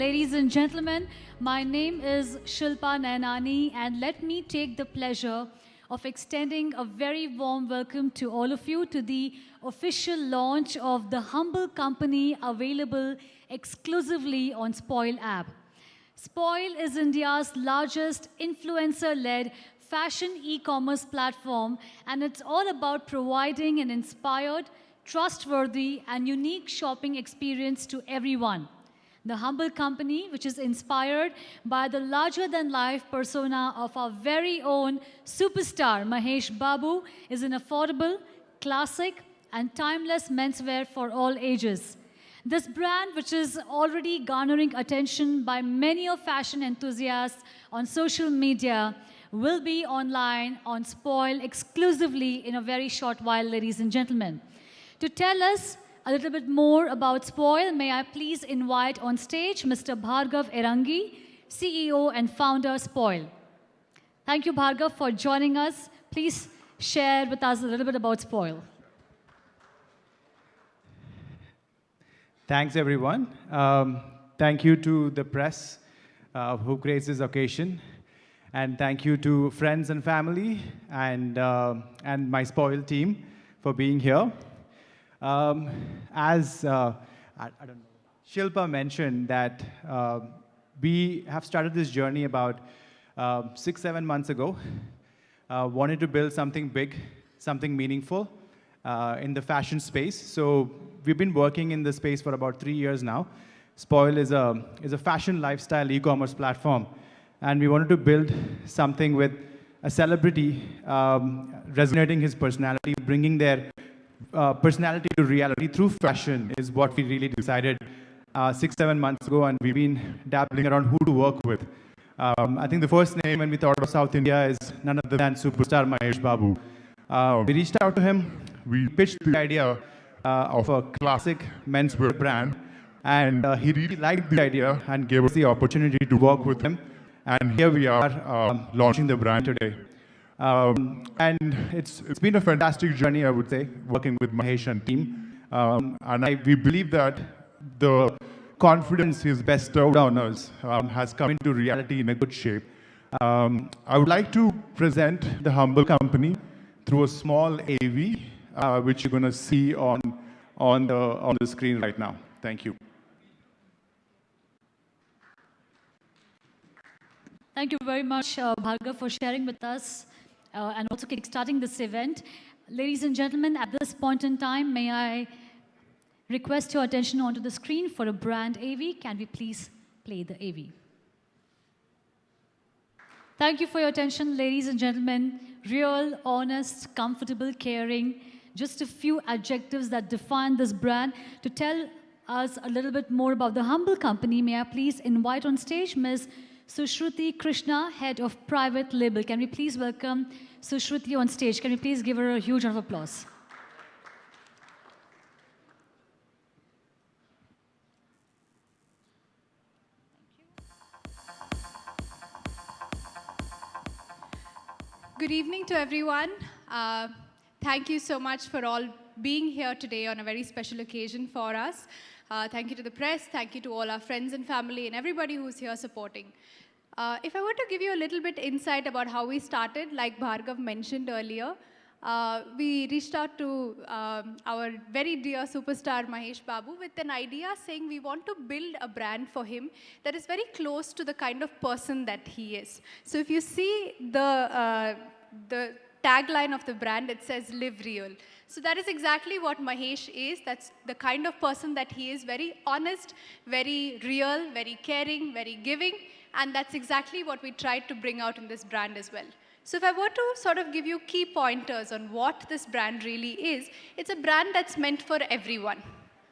Ladies and gentlemen, my name is Shilpa Nainani, and let me take the pleasure of extending a very warm welcome to all of you to the official launch of the Humbl company, available exclusively on Spoil app. Spoil is India's largest influencer-led fashion e-commerce platform, and it's all about providing an inspired, trustworthy, and unique shopping experience to everyone. The Humbl company, which is inspired by the larger-than-life persona of our very own superstar, Mahesh Babu, is an affordable, classic, and timeless menswear for all ages. This brand, which is already garnering attention by many of fashion enthusiasts on social media, will be online on Spoil exclusively in a very short while, ladies and gentlemen. To tell us a little bit more about Spoil, may I please invite on stage Mr. Bhargav Erangi, CEO and founder Spoil. Thank you, Bhargav, for joining us. Please share with us a little bit about Spoil. Thanks, everyone. Thank you to the press who creates this occasion. And thank you to friends and family and my Spoil team for being here. As I don't know, Shilpa mentioned that we have started this journey about 6-7 months ago. Wanted to build something big, something meaningful in the fashion space. So we've been working in this space for about 3 years now. Spoil is a fashion lifestyle e-commerce platform. And we wanted to build something with a celebrity resonating his personality, bringing their personality to reality through fashion is what we really decided 6-7 months ago, and we've been dabbling around who to work with. I think the first name when we thought of South India is none other than superstar Mahesh Babu. We reached out to him, we pitched the idea of a classic menswear brand, and he really liked the idea and gave us the opportunity to work with him. And here we are launching the brand today. And it's been a fantastic journey, I would say, working with Mahesh and team. We believe that the confidence he's bestowed on us has come into reality in a good shape. I would like to present the Humbl company through a small AV, which you're going to see on the screen right now. Thank you. Thank you very much, Bhargav, for sharing with us and also kickstarting this event. Ladies and gentlemen, at this point in time, may I request your attention onto the screen for a brand AV. Can we please play the AV? Thank you for your attention, ladies and gentlemen. Real, honest, comfortable, caring. Just a few adjectives that define this brand. To tell us a little bit more about the Humbl company, may I please invite on stage Ms. Sushruti Krishna, Head of Private Label. Can we please welcome Sushruti on stage? Can we please give her a huge round of applause? Good evening to everyone. Thank you so much for all being here today on a very special occasion for us. Thank you to the press, thank you to all our friends and family and everybody who's here supporting. If I were to give you a little bit insight about how we started, like Bhargav mentioned earlier, we reached out to our very dear superstar Mahesh Babu with an idea saying we want to build a brand for him that is very close to the kind of person that he is. So if you see the tagline of the brand, it says live real. So that is exactly what Mahesh is. That's the kind of person that he is, very honest, very real, very caring, very giving. And that's exactly what we tried to bring out in this brand as well. So if I were to sort of give you key pointers on what this brand really is, it's a brand that's meant for everyone.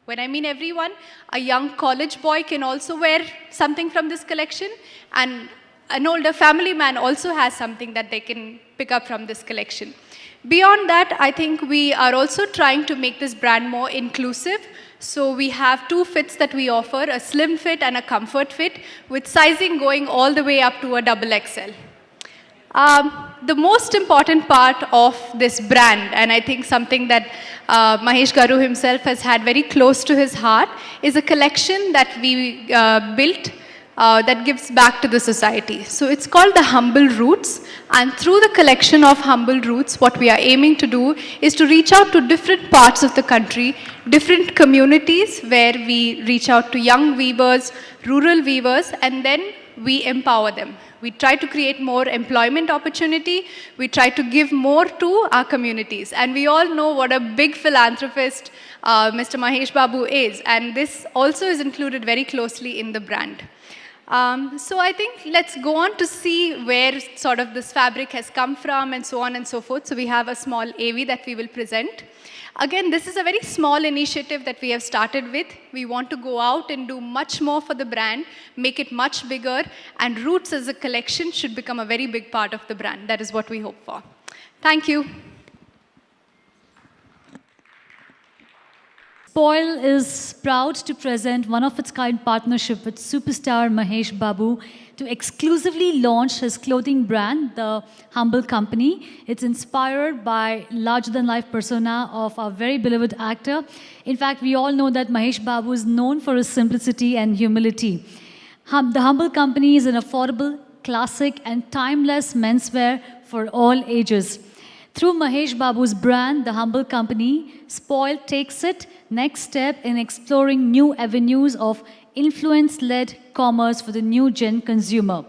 When I mean everyone, a young college boy can also wear something from this collection, and an older family man also has something that they can pick up from this collection. Beyond that, I think we are also trying to make this brand more inclusive. So we have 2 fits that we offer, a slim fit and a comfort fit, with sizing going all the way up to a XXL. Um, the most important part of this brand, and I think something that Mahesh Garu himself has had very close to his heart, is a collection that we built that gives back to the society. So it's called the Humble Roots, and through the collection of Humble Roots, what we are aiming to do is to reach out to different parts of the country, different communities where we reach out to young weavers, rural weavers, and then we empower them. We try to create more employment opportunity. We try to give more to our communities. And we all know what a big philanthropist Mr. Mahesh Babu is. And this also is included very closely in the brand. So I think let's go on to see where sort of this fabric has come from and so on and so forth. So we have a small AV that we will present. Again, this is a very small initiative that we have started with. We want to go out and do much more for the brand, make it much bigger, and Roots as a collection should become a very big part of the brand. That is what we hope for. Thank you. Spoil is proud to present one of its kind partnership with superstar Mahesh Babu to exclusively launch his clothing brand, the Humbl company. It's inspired by larger-than-life persona of our very beloved actor. In fact, we all know that Mahesh Babu is known for his simplicity and humility. The Humbl company is an affordable, classic, and timeless menswear for all ages. Through Mahesh Babu's brand, the Humbl company, Spoil takes it next step in exploring new avenues of influence-led commerce for the new gen consumer.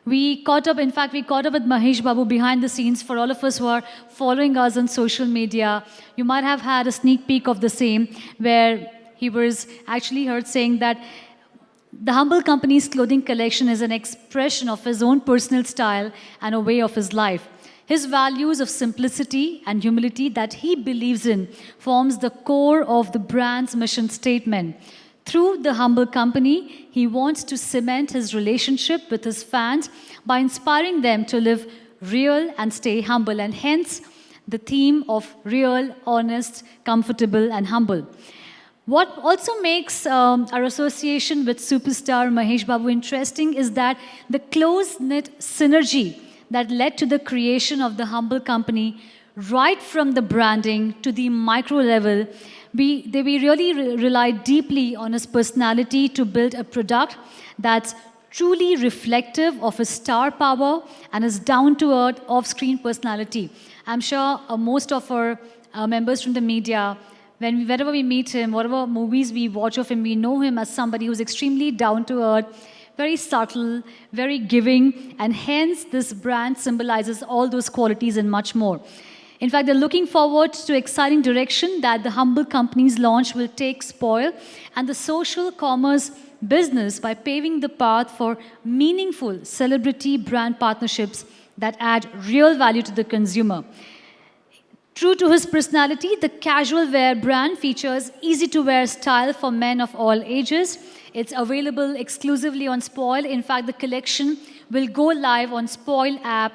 We caught up with Mahesh Babu behind the scenes. For all of us who are following us on social media, you might have had a sneak peek of the same, where he was actually heard saying that the Humbl company's clothing collection is an expression of his own personal style and a way of his life. His values of simplicity and humility that he believes in forms the core of the brand's mission statement. Through the Humbl company, he wants to cement his relationship with his fans by inspiring them to live real and stay humble, and hence the theme of real, honest, comfortable, and humble. What also makes our association with superstar Mahesh Babu interesting is that the close-knit synergy that led to the creation of the Humbl company, right from the branding to the micro level. We really relied deeply on his personality to build a product that's truly reflective of his star power and his down-to-earth, off-screen personality. I'm sure most of our members from the media, whenever we meet him, whatever movies we watch of him, we know him as somebody who's extremely down-to-earth, very subtle, very giving, and hence this brand symbolizes all those qualities and much more. In fact, they're looking forward to exciting direction that the Humbl company's launch will take Spoil and the social commerce business by paving the path for meaningful celebrity brand partnerships that add real value to the consumer. True to his personality, the casual wear brand features easy-to-wear style for men of all ages. It's available exclusively on Spoil. In fact, the collection will go live on Spoil app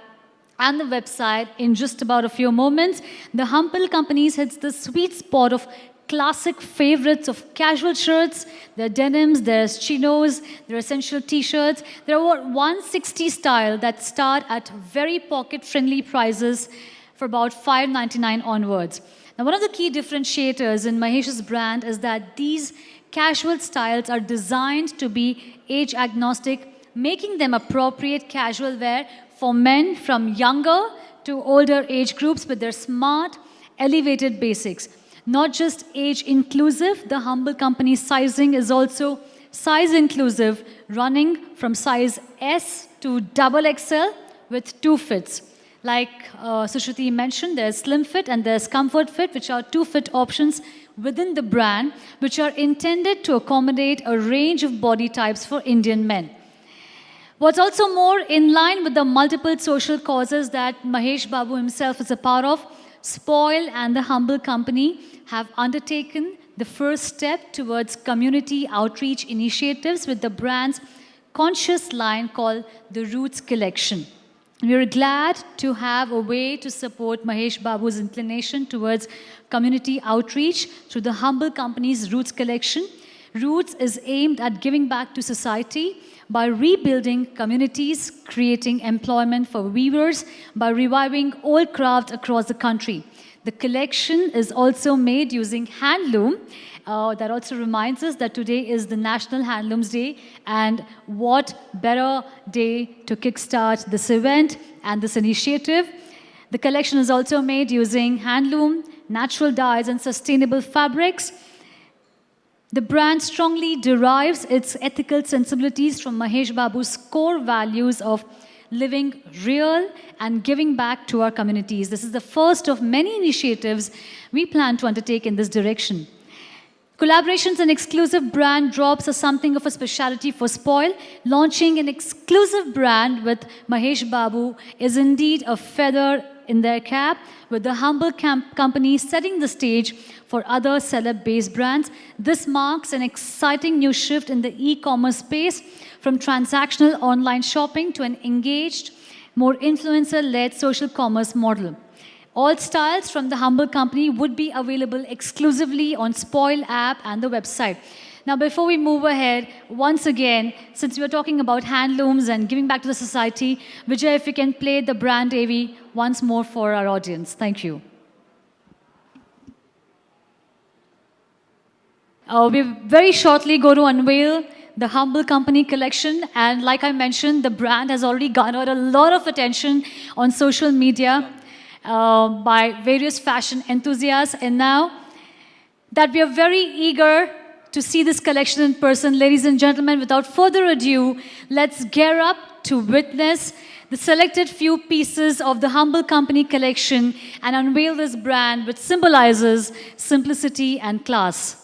and the website in just about a few moments. The Humbl companies hits the sweet spot of classic favorites of casual shirts. There are denims, there's chinos, there are essential t-shirts. There are over 160 styles that start at very pocket-friendly prices for about $5.99 onwards. Now, one of the key differentiators in Mahesh's brand is that these casual styles are designed to be age agnostic, making them appropriate casual wear for men from younger to older age groups with their smart, elevated basics. Not just age inclusive, the Humbl company's sizing is also size inclusive, running from size S to XXL with 2 fits. Like Sushruti mentioned, there's Slim Fit and there's Comfort Fit, which are 2 fit options within the brand, which are intended to accommodate a range of body types for Indian men. What's also more in line with the multiple social causes that Mahesh Babu himself is a part of, Spoil and the Humbl company have undertaken the first step towards community outreach initiatives with the brand's conscious line called the Roots Collection. We are glad to have a way to support Mahesh Babu's inclination towards community outreach through the Humbl company's Roots Collection. Roots is aimed at giving back to society by rebuilding communities, creating employment for weavers, by reviving old craft across the country. The collection is also made using handloom. That also reminds us that today is the National Handlooms Day, and what better day to kickstart this event and this initiative. The collection is also made using handloom, natural dyes, and sustainable fabrics. The brand strongly derives its ethical sensibilities from Mahesh Babu's core values of living real and giving back to our communities. This is the first of many initiatives we plan to undertake in this direction. Collaborations and exclusive brand drops are something of a specialty for Spoil. Launching an exclusive brand with Mahesh Babu is indeed a feather in their cap, with the Humbl company setting the stage for other celeb-based brands. This marks an exciting new shift in the e-commerce space, from transactional online shopping to an engaged, more influencer-led social commerce model. All styles from the Humbl company would be available exclusively on Spoil app and the website. Now, before we move ahead, once again, since we're talking about handlooms and giving back to the society, Vijay, if you can play the brand AV once more for our audience. Thank you. We very shortly go to unveil the Humbl company collection, and like I mentioned, the brand has already garnered a lot of attention on social media by various fashion enthusiasts, and now that we are very eager to see this collection in person, ladies and gentlemen, without further ado, let's gear up to witness the selected few pieces of the Humbl company collection and unveil this brand which symbolizes simplicity and class.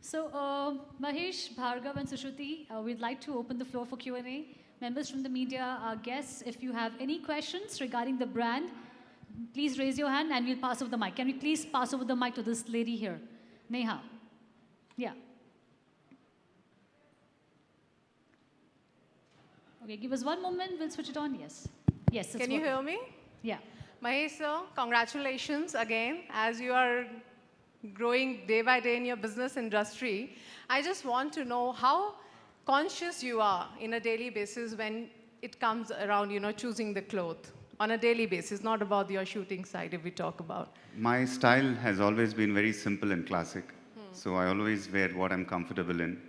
So, Mahesh, Bhargav, and Sushruti, we'd like to open the floor for Q&A. Members from the media, our guests, if you have any questions regarding the brand, please raise your hand and we'll pass over the mic. Can we please pass over the mic to this lady here? Neha. Yeah. Okay, give us one moment. We'll switch it on. Yes. Yes. Can you hear me? Yeah. Mahesh sir, congratulations again as you are growing day by day in your business industry. I just want to know how conscious you are in a daily basis when it comes around, choosing the cloth on a daily basis, not about your shooting side if we talk about. My style has always been very simple and classic. So I always wear what I'm comfortable in,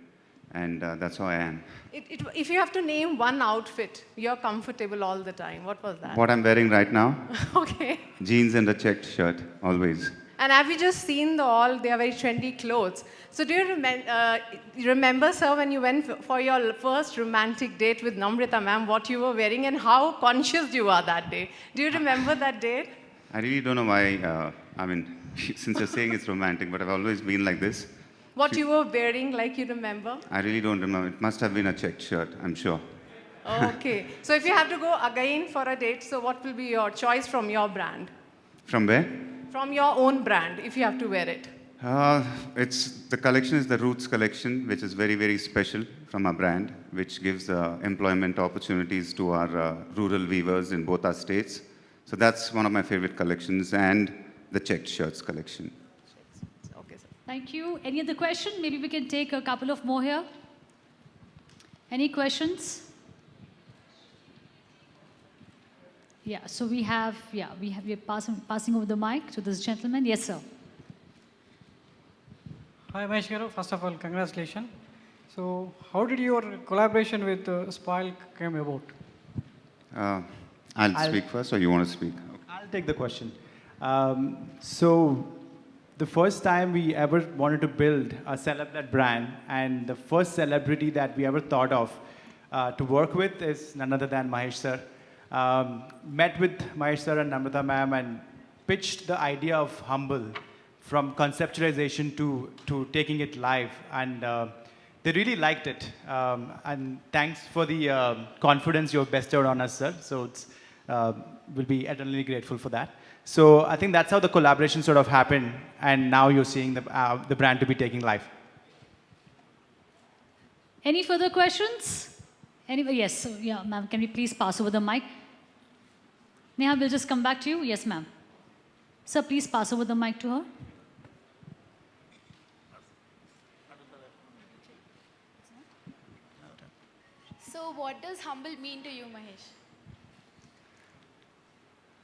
and that's how I am. If you have to name one outfit, you're comfortable all the time, what was that? What I'm wearing right now, Okay. jeans and a checked shirt, always. And have you just seen they are very trendy clothes. So do you remember, sir, when you went for your first romantic date with Namrita ma'am, what you were wearing and how conscious you are that day? Do you remember that date? I really don't know why, since you're saying it's romantic, but I've always been like this. What you were wearing, like you remember? I really don't remember. It must have been a checked shirt, I'm sure. Okay. So if you have to go again for a date, so what will be your choice from your brand? From where? From your own brand, if you have to wear it. The collection is the Roots collection, which is very, very special from our brand, which gives employment opportunities to our rural weavers in both our states. So that's one of my favorite collections, and the checked shirts collection. Okay, sir. Thank you. Any other question? Maybe we can take a couple of more here. Any questions? Yeah, so we are passing over the mic to this gentleman. Yes, sir. Hi, Mahesh Garu. First of all, congratulations. So, how did your collaboration with Spoil came about? I'll speak first, or you want to speak? Okay. I'll take the question. So, the first time we ever wanted to build a celeb-led brand, and the first celebrity that we ever thought of to work with is none other than Mahesh sir. Met with Mahesh sir and Namrata ma'am and pitched the idea of Humbl from conceptualization to taking it live. And they really liked it. And thanks for the confidence you've bestowed on us, sir. So we'll be eternally grateful for that. So I think that's how the collaboration sort of happened. And now you're seeing the brand to be taking live. Any further questions? Anybody? Yes, so, yeah, ma'am, can we please pass over the mic? Neha, we'll just come back to you. Yes, ma'am. Sir, please pass over the mic to her. So what does humble mean to you, Mahesh?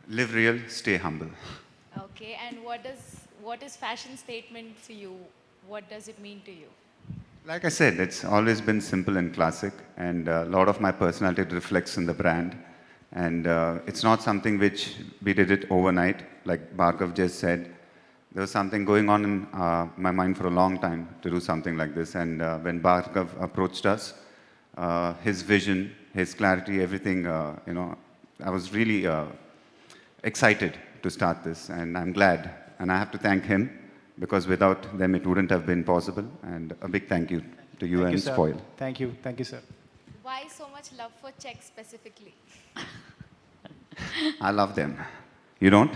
Live real, stay humble. Okay, and what is fashion statement for you? What does it mean to you? Like I said, it's always been simple and classic, and a lot of my personality reflects in the brand. And it's not something which we did it overnight, like Bhargav just said. There was something going on in my mind for a long time to do something like this. And when Bhargav approached us, his vision, his clarity, everything, I was really excited to start this, and I'm glad. And I have to thank him, because without them, it wouldn't have been possible. And a big thank you to you and sir. Spoil. Thank you, sir. Why so much love for checks specifically? I love them. You don't?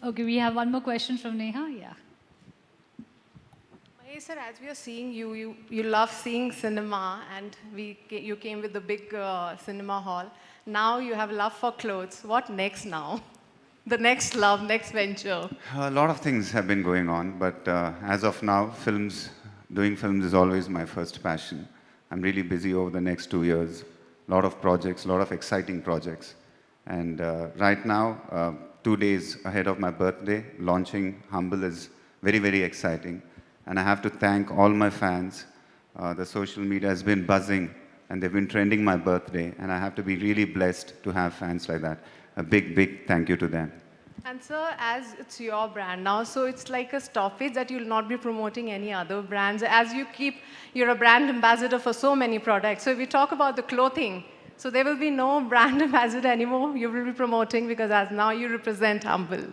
Okay, we have one more question from Neha. Yeah. Mahesh sir, as we are seeing you love seeing cinema, and you came with the big cinema hall. Now you have love for clothes. What next now? The next love, next venture? A lot of things have been going on, but as of now, doing films is always my first passion. I'm really busy over the next 2 years. A lot of projects, a lot of exciting projects. And right now, 2 days ahead of my birthday, launching Humbl is very, very exciting. And I have to thank all my fans. The social media has been buzzing, and they've been trending my birthday. And I have to be really blessed to have fans like that. A big, big thank you to them. And sir, as it's your brand now, so it's like a stoppage that you'll not be promoting any other brands. As you're a brand ambassador for so many products. So if we talk about the clothing, so there will be no brand ambassador anymore. You will be promoting, because as now you represent Humbl.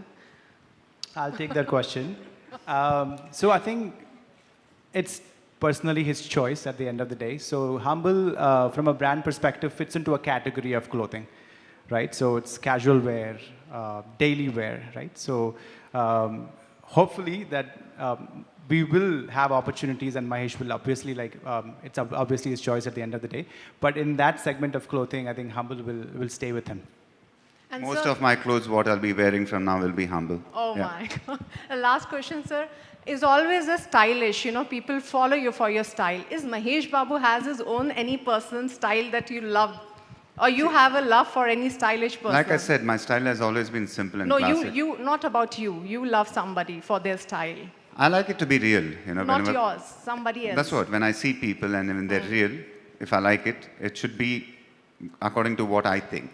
I'll take that question. So I think it's personally his choice at the end of the day. So Humble, from a brand perspective, fits into a category of clothing, right? So it's casual wear, daily wear, right? So hopefully that we will have opportunities, and Mahesh will obviously it's obviously his choice at the end of the day. But in that segment of clothing, I think Humble will stay with him. And Most sir, of my clothes, what I'll be wearing from now will be Humble. oh Yeah. my God. The last question, sir, is always a stylish. You know, people follow you for your style. Is Mahesh Babu has his own any personal style that you love? Or you have a love for any stylish person? Like I said, my style has always been simple and no, classic. not about you. You love somebody for their style. I like it to be real, you know. Not whenever- yours, somebody else. That's what. When I see people and when they're real, if I like it, it should be according to what I think.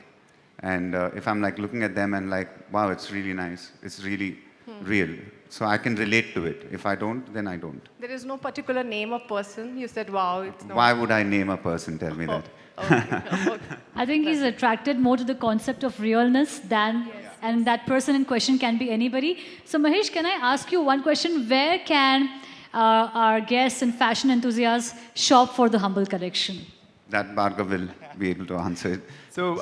And if I'm like looking at them and like, wow, it's really nice. It's really real. So I can relate to it. If I don't, then I don't. There is no particular name of person. You said, wow, it's no. Why would I name a person? Tell me that. Okay. I think he's attracted more to the concept of realness than, and that person in question can be anybody. So Mahesh, can I ask you one question? Where can our guests and fashion enthusiasts shop for the Humble collection? That Bhargav will be able to answer it. So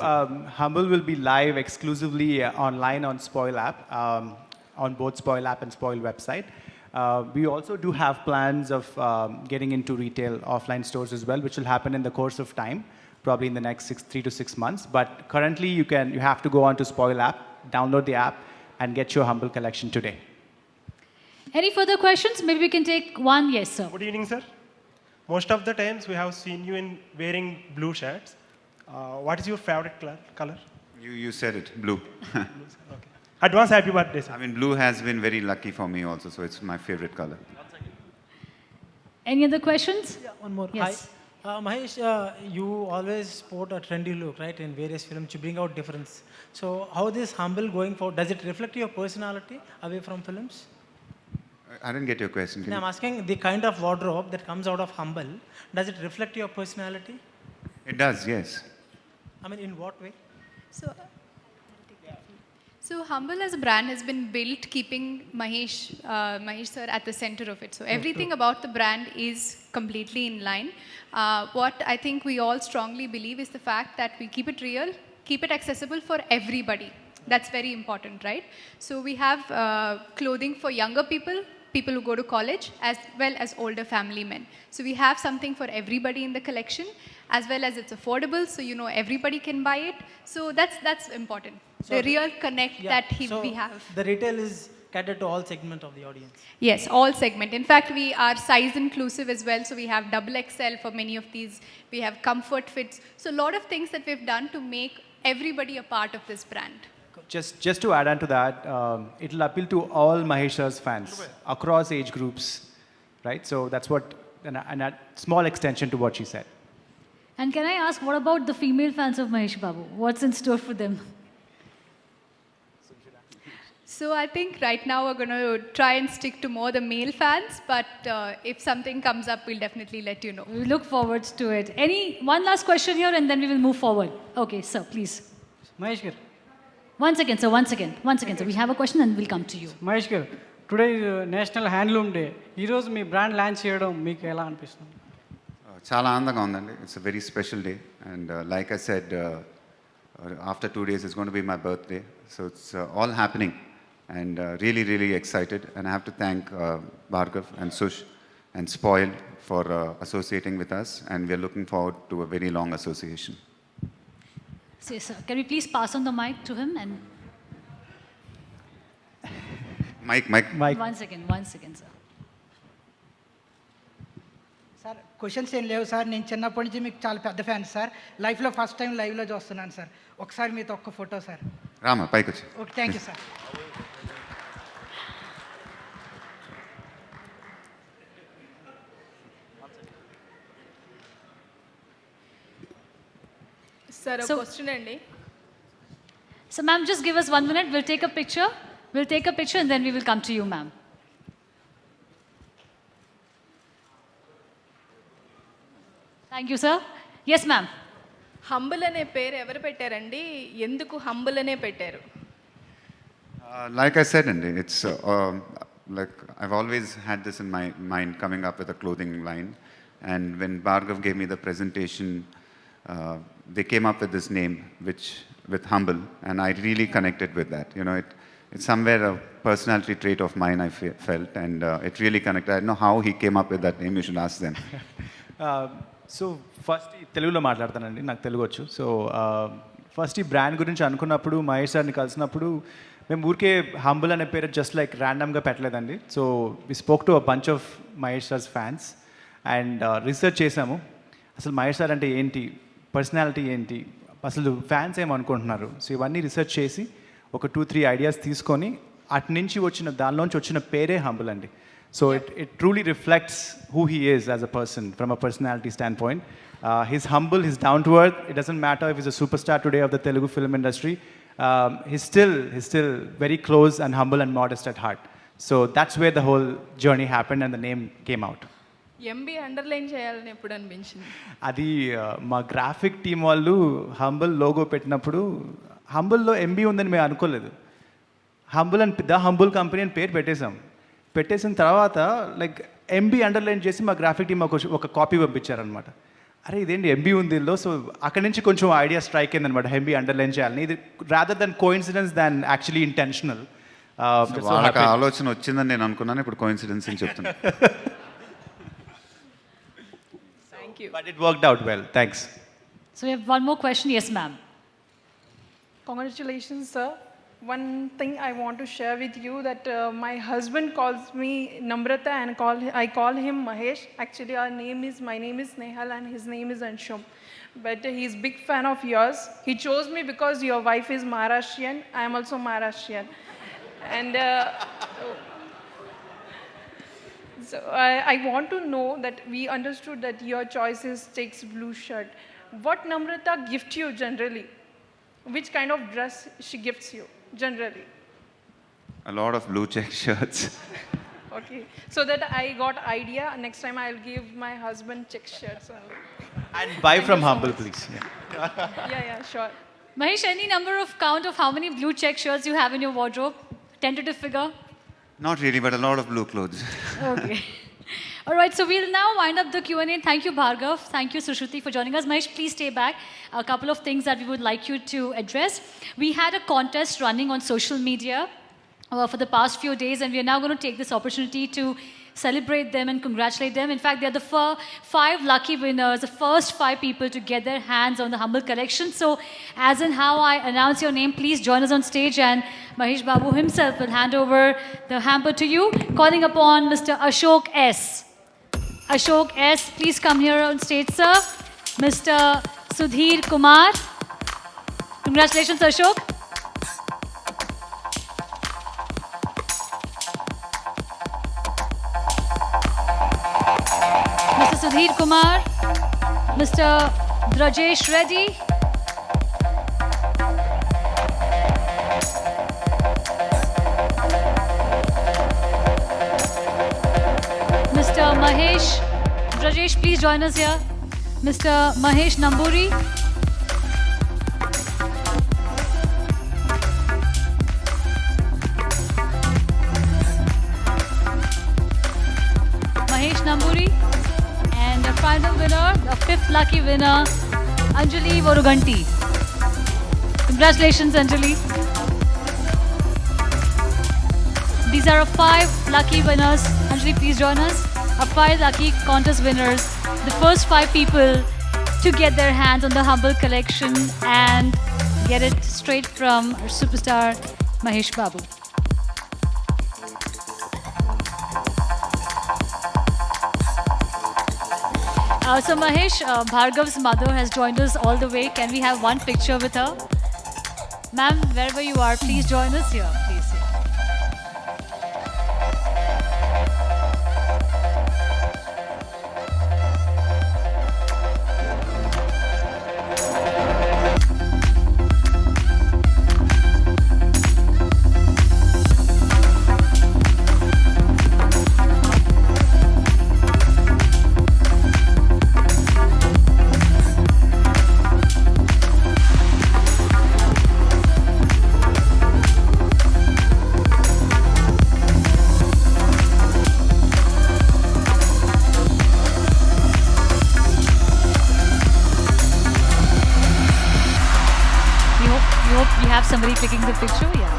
Humble will be live exclusively online on Spoil app, on both Spoil app and Spoil website. We also do have plans of getting into retail offline stores as well, which will happen in the course of time, probably in the next 3 to 6 months. But currently, you have to go onto Spoil app, download the app, and get your Humble collection today. Any further questions? Maybe we can take one. Yes, sir. Good evening, sir. Most of the times we have seen you in wearing blue shirts. What is your favorite color? You said it, blue. Okay. Advance happy birthday, sir. I mean, blue has been very lucky for me also, so it's my favorite color. Any other questions? Yeah, one more. Yes. Hi. Mahesh, you always sport a trendy look, right, in various films to bring out difference. So how this Humble going forward, does it reflect your personality away from films? I didn't get your question. Can No, I'm you- asking the kind of wardrobe that comes out of Humble, does it reflect your personality? It does, yes. I mean, in what way? So Humble as a brand has been built keeping Mahesh sir at the center of it. So everything about the brand is completely in line. What I think we all strongly believe is the fact that we keep it real, keep it accessible for everybody. That's very important, right? So we have clothing for younger people, people who go to college, as well as older family men. So we have something for everybody in the collection, as well as it's affordable, so you know everybody can buy it. So that's important. So the real connect that so we have. the retail is catered to all segment of the audience. Yes, all segment. In fact, we are size inclusive as well. So we have double XL for many of these. We have comfort fits. So a lot of things that we've done to make everybody a part of this brand. Just to add on to that, it'll appeal to all Mahesh sir's fans across age groups, right? So that's what, and a small extension to what she said. And can I ask, what about the female fans of Mahesh Babu? What's in store for them? So I think right now we're going to try and stick to more the male fans, but if something comes up, we'll definitely let you know. We look forward to it. One last question here, and then we will move forward. Okay, sir, please. Mahesh Gir. One second, sir. One second, sir. We have a question, and we'll come to you. Mahesh Gir, today national handloom day. ఈరోజు మీ brand launch చేయడం మీకు ఎలా అనిపిస్తుంది? చాలా ఆనందంగా ఉందండి. It's a very special day. And like I said, after 2 days, it's going to be my birthday. So it's all happening. And really, really excited. And I have to thank Bhargav and Sush and Spoil for associating with us. And we're looking forward to a very long association. So, yes, sir. Can we please pass on the mic to him? And Mike. one second, sir. Sir questions ఏం లేవు sir. నేను చిన్నప్పటి నుంచి మీకు చాలా పెద్ద fan sir. లైఫ్లో first time లైవ్లో చూస్తున్నాను సార్. ఒకసారి మీతో ఒక్క ఫోటో సార్. Rama, పైకి వచ్చి. Okay, thank you sir. Sir So- question అండి. So, ma'am, just give us 1 minute. We'll take a picture. And then we will come to you, ma'am. Thank you, sir. Yes, ma'am. Humble అనే పేరు ఎవరు పెట్టారండి? ఎందుకు humble అనే పెట్టారు? Like I said, it's like I've always had this in my mind, coming up with a clothing line. And when Bhargav gave me the presentation, they came up with this name, which with Humbl, and I really connected with that. You know, it's somewhere a personality trait of mine, I felt, and it really connected. I don't know how he came up with that name. You should ask them. So first తెలుగులో మాట్లాడతానండి, నాకు తెలుగు వచ్చు. So first ఈ brand గురించి అనుకున్నప్పుడు మహేష్ సార్ని కలిసినప్పుడు మేము ఊరికే హంబుల్ అనే పేరు జస్ట్ లైక్ ర్యాండమ్గా పెట్టలేదండి. So we spoke to a bunch of Mahesh sir's fans and research చేసాము. అసలు మహేష్ సార్ అంటే ఏంటి, పర్సనాలిటీ ఏంటి, అసలు ఫ్యాన్స్ ఏమనుకుంటున్నారు. సో ఇవన్నీ రీసెర్చ్ చేసి ఒక 2-3 ఐడియాస్ తీసుకొని అటు నుంచి వచ్చిన దానిలోంచి వచ్చిన పేరే హంబుల్ అండి. So it truly reflects who he is as a person from a personality stand point. He's humble, he's down to earth. It doesn't matter if he's a superstar today of the Telugu film industry. He's still very close and humble and modest at heart. So that's where the whole journey happened and the name came out. MB underline చేయాలని ఎప్పుడు అనిపించింది? అది మా graphic team వాళ్ళు humble logo పెట్టినప్పుడు హంబుల్లో MB ఉందని మేము అనుకోలేదు. హంబుల్ అని ద హంబుల్ కంపెనీ అని పేరు పెట్టేసిన తర్వాత లైక్ ఎంబీ అండర్లైన్ చేసి మా గ్రాఫిక్ టీం ఒక కాపీ పంపించారనమాట. అరే ఇదేంటి ఎంబీ ఉంది ఇందులో. సో అక్కడి నుంచి కొంచెం ఐడియా స్ట్రైక్ అయిందనమాట ఎంబీ అండర్లైన్ చేయాలని. ఇది రాదర్ దెన్ కోఇన్సిడెన్స్ దాన్ యాక్చువల్లీ ఇంటెన్షనల్. వాళ్ళకి ఆలోచన వచ్చిందని నేను అనుకున్నాను, ఇప్పుడు కోఇన్సిడెన్స్ అని చెప్తున్నా. But it worked out well. Thanks. So we have one more question. Yes, ma'am. Congratulations, sir. One thing I want to share with you that my husband calls me Namrata and I call him Mahesh. Actually, my name is Nehal and his name is Anshum. But he's big fan of yours. He chose me because your wife is Maharashtrian. I am also Maharashtrian. And so I want to know that we understood that your choices takes blue shirt. What Namrata gift you generally? Which kind of dress she gifts you generally? A lot of blue check shirts. Okay, so that I got idea. Next time I'll give my husband check shirts only. And buy from Humbl, please. Yeah, sure. Mahesh, any number of count of how many blue check shirts you have in your wardrobe? Tentative figure? Not really, but a lot of blue clothes. Okay. All right, so we'll now wind up the Q&A. Thank you, Bhargav. Thank you, Sushruti, for joining us. Mahesh, please stay back. A couple of things that we would like you to address. We had a contest running on social media for the past few days, and we are now going to take this opportunity to celebrate them and congratulate them. In fact, they are the 5 lucky winners, the first 5 people to get their hands on the Humbl collection. So, as in how I announce your name, please join us on stage, and Mahesh Babu himself will hand over the hamper to you. Calling upon Mr. Ashok S. Ashok S, please come here on stage, sir. Mr. Sudhir Kumar. Congratulations, Ashok. Mr. Sudhir Kumar, Mr. Drajesh Reddy, Mr. Mahesh, Drajesh, please join us here. Mr. Mahesh Namburi, Mahesh Namburi, and the final winner, the 5th lucky winner, Anjali Voruganti. Congratulations, Anjali. These are 5 lucky winners. Anjali, please join us. Our 5 lucky contest winners. The first 5 people to get their hands on the Humbl collection and get it straight from our superstar, Mahesh Babu. So Mahesh, Bhargav's mother has joined us all the way. Can we have one picture with her? Ma'am, wherever you are, please join us here, please. We hope we have somebody clicking the picture. Yeah.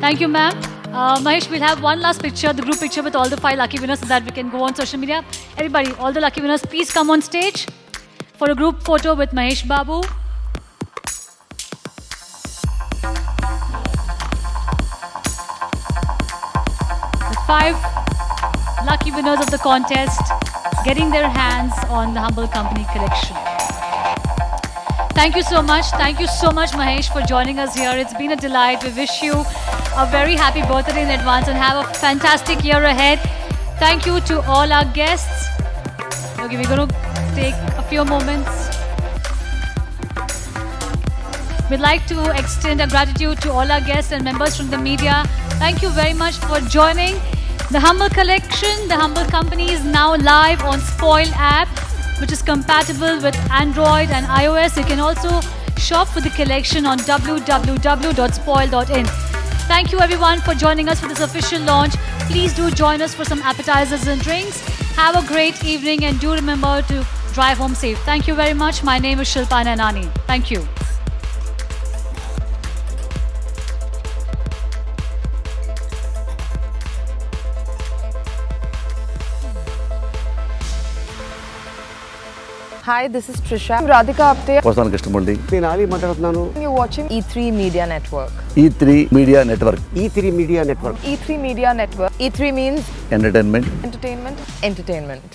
Thank you, ma'am. Mahesh, we'll have one last picture, the group picture with all the 5 lucky winners so that we can go on social media. Everybody, all the lucky winners, please come on stage for a group photo with Mahesh Babu. The 5 lucky winners of the contest getting their hands on the Humbl Company collection. Thank you so much. Thank you so much, Mahesh, for joining us here. It's been a delight. We wish you a very happy birthday in advance and have a fantastic year ahead. Thank you to all our guests. Okay, we're going to take a few moments. We'd like to extend our gratitude to all our guests and members from the media. Thank you very much for joining. The Humbl collection, the Humbl Company is now live on Spoil app, which is compatible with Android and iOS. You can also shop for the collection on www.spoil.in. Thank you everyone for joining us for this official launch. Please do join us for some appetizers and drinks. Have a great evening and do remember to drive home safe. Thank you very much. My name is Shilpa Nanani. Thank you. Hi, this is Trisha. I'm Radhika Apte. వస్తాను కృష్ణమూర్తి. నేను ఆలీ మాట్లాడుతున్నాను. You're watching E3 Media Network. E3 Media Network. E3 Media Network. E3 Media Network. E3 means Entertainment. entertainment. Entertainment.